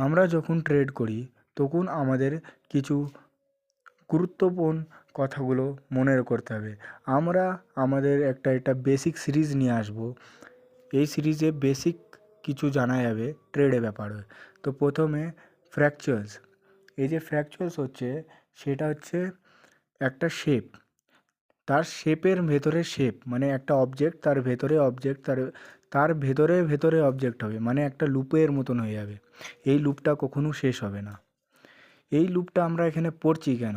আমরা যখন ট্রেড করি তখন আমাদের কিছু গুরুত্বপূর্ণ কথাগুলো মনে করতে হবে। আমরা আমাদের এটা বেসিক সিরিজ নিয়ে আসবো। এই সিরিজে বেসিক কিছু জানা যাবে ট্রেডের ব্যাপারে। তো প্রথমে ফ্র্যাকচার্স। এই যে ফ্র্যাকচার্স হচ্ছে সেটা হচ্ছে একটা শেপ, তার শেপের ভেতরে শেপ মানে একটা অবজেক্ট, তার ভেতরে অবজেক্ট, তার ভেতরে ভেতরে অবজেক্ট হবে, মানে একটা লুপের মতন হয়ে যাবে। এই লুপটা কখনো শেষ হবে না। এই লুপটা আমরা এখানে পড়ছি কেন?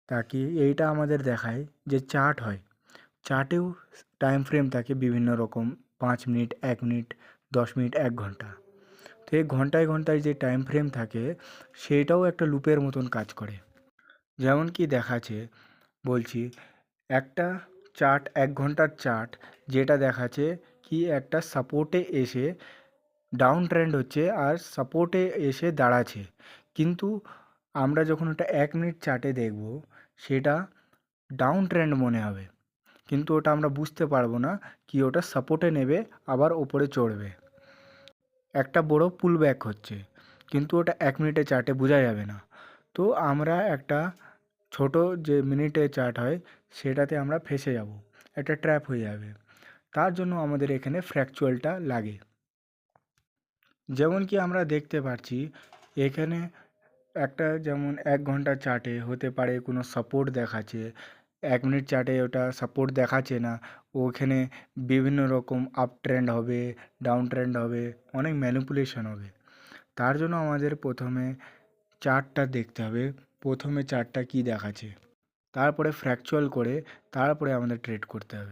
তাকে এইটা আমাদের দেখায় যে চার্ট হয়, চার্টেও টাইম ফ্রেম থাকে বিভিন্ন রকম, 5 মিনিট, 1 মিনিট, 10 মিনিট, 1 ঘন্টা। তো এই ঘন্টায় ঘন্টায় যে টাইম ফ্রেম থাকে সেইটাও একটা লুপের মতন কাজ করে। যেমন কি দেখাচ্ছে, বলছি, একটা চার্ট, 1 ঘন্টার চার্ট, যেটা দেখাচ্ছে কি একটা সাপোর্টে এসে ডাউন ট্রেন্ড হচ্ছে আর সাপোর্টে এসে দাঁড়াচ্ছে। কিন্তু আমরা যখন ওটা 1 মিনিট চার্টে দেখব সেটা ডাউন ট্রেন্ড মনে হবে, কিন্তু ওটা আমরা বুঝতে পারবো না কি ওটা সাপোর্টে নেবে আবার ওপরে চড়বে। একটা বড় পুল ব্যাক হচ্ছে, কিন্তু ওটা 1 মিনিটের চার্টে বোঝা যাবে না। তো আমরা একটা ছোট যে মিনিটে চার্ট হয় সেটাতে আমরা ফেঁসে যাব, একটা ট্র্যাপ হয়ে যাবে। তার জন্য আমাদের এখানে ফ্র্যাকচুয়ালটা লাগে। যেমন কি আমরা দেখতে পাচ্ছি এখানে একটা, যেমন 1 ঘন্টার চার্টে হতে পারে কোনো সাপোর্ট দেখাচ্ছে, 1 মিনিট চার্টে ওটা সাপোর্ট দেখাচ্ছে না, ওখানে বিভিন্ন রকম আপ ট্রেন্ড হবে, ডাউন ট্রেন্ড হবে, অনেক ম্যানিপুলেশন হবে। তার জন্য আমাদের প্রথমে চার্টটা দেখতে হবে, প্রথমে চার্টটা কী দেখাচ্ছে, তারপরে ফ্র্যাকচুয়াল করে তারপরে আমাদের ট্রেড করতে হবে।